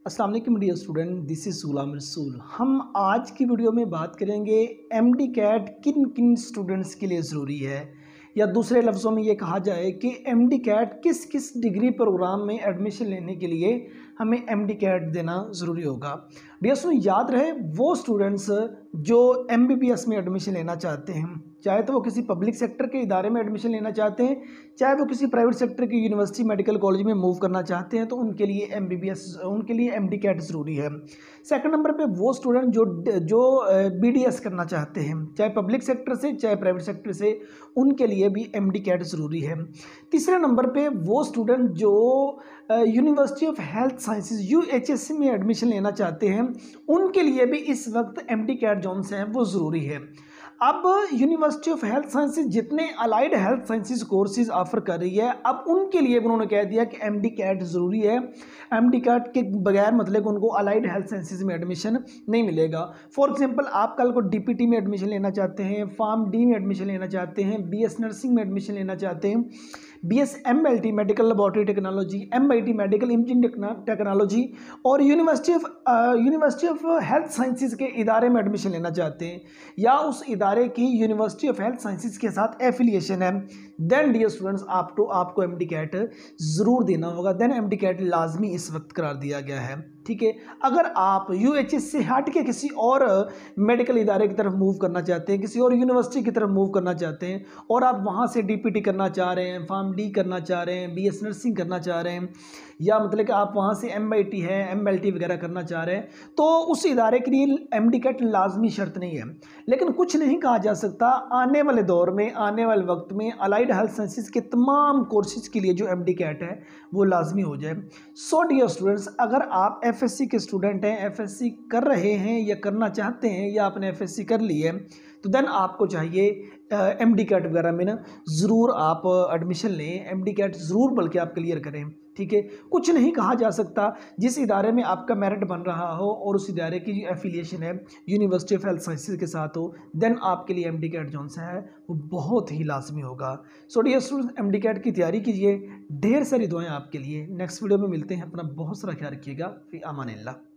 अस्सलाम वालेकुम dear student, this is Ghulam Rasool. हम आज की वीडियो में बात करेंगे एमडी कैट किन किन स्टूडेंट्स के लिए ज़रूरी है, या दूसरे लफ्ज़ों में ये कहा जाए कि एमडी कैट किस किस डिग्री प्रोग्राम में एडमिशन लेने के लिए हमें एमडी कैट देना ज़रूरी होगा। डियर स्टूडेंट, याद रहे वो स्टूडेंट्स जो एमबीबीएस में एडमिशन लेना चाहते हैं, चाहे तो वो किसी पब्लिक सेक्टर के इदारे में एडमिशन लेना चाहते हैं, चाहे वो किसी प्राइवेट सेक्टर की यूनिवर्सिटी मेडिकल कॉलेज में मूव करना चाहते हैं, तो उनके लिए उनके लिए एमडी कैट ज़रूरी है। सेकंड नंबर पे वो स्टूडेंट जो बीडीएस करना चाहते हैं, चाहे पब्लिक सेक्टर से चाहे प्राइवेट सेक्टर से, उनके लिए भी एमडी कैट ज़रूरी है। तीसरे नंबर पे वो स्टूडेंट जो यूनिवर्सिटी ऑफ हेल्थ साइंसेज यूएचएससी में एडमिशन लेना चाहते हैं, उनके लिए भी इस वक्त एमडी कैट जोन्स हैं वो ज़रूरी है। अब यूनिवर्सिटी ऑफ हेल्थ साइंसेज जितने allied health sciences courses offer कर रही है, अब उनके लिए उन्होंने कह दिया कि एमडी कैट ज़रूरी है। एमडी कैट के बगैर मतलब उनको अलाइड हेल्थ साइंसेज में एडमिशन नहीं मिलेगा। फॉर एग्जांपल, आप कल को डीपीटी में एडमिशन लेना चाहते हैं, फार्म डी में एडमिशन लेना चाहते हैं, बीएस नर्सिंग में एडमिशन लेना चाहते हैं, BS MLT medical laboratory technology, MIT medical imaging technology, और यूनिवर्सिटी ऑफ हेल्थ साइंसेज के इदारे में एडमिशन लेना चाहते हैं, या उस इदारे की यूनिवर्सिटी ऑफ हेल्थ साइंसेज के साथ एफिलिएशन है, देन डियर स्टूडेंट्स आपको एमडी कैट ज़रूर देना होगा। देन एमडी कैट लाजमी इस वक्त करार दिया गया है। ठीक है, अगर आप यूएचएस से हट के किसी और मेडिकल इदारे की तरफ मूव करना चाहते हैं, किसी और यूनिवर्सिटी की तरफ मूव करना चाहते हैं, और आप वहाँ से डीपीटी करना चाह रहे हैं, फार्म डी करना चाह रहे हैं, बीएस नर्सिंग करना चाह रहे हैं, या मतलब कि आप वहाँ से एमआईटी है, एमएलटी वगैरह करना चाह रहे हैं, तो उस इदारे के लिए एमडी कैट लाजमी शर्त नहीं है। लेकिन कुछ नहीं कहा जा सकता, आने वाले दौर में, आने वाले वक्त में अलाइड हेल्थ साइंसेज के तमाम कोर्सेज के लिए जो एमडी कैट है वो लाजमी हो जाए। सो डियर स्टूडेंट्स, अगर आप एफएससी के स्टूडेंट हैं, एफएससी कर रहे हैं या करना चाहते हैं, या आपने एफएससी कर ली है, तो देन आपको चाहिए एमडी कैट वगैरह में ना ज़रूर आप एडमिशन लें, एमडी कैट ज़रूर बल्कि आप क्लियर करें। ठीक है, कुछ नहीं कहा जा सकता, जिस इदारे में आपका मेरिट बन रहा हो और उस इदारे की एफिलिएशन है यूनिवर्सिटी ऑफ हेल्थ साइंसेज के साथ हो, देन आपके लिए एमडी कैट जोन सा है वो बहुत ही लाजमी होगा। So dear students, MD CAT की तैयारी कीजिए। ढेर सारी दुआएं आपके लिए। नेक्स्ट वीडियो में मिलते हैं। अपना बहुत सारा ख्याल रखिएगा। फी अमानिल्लाह।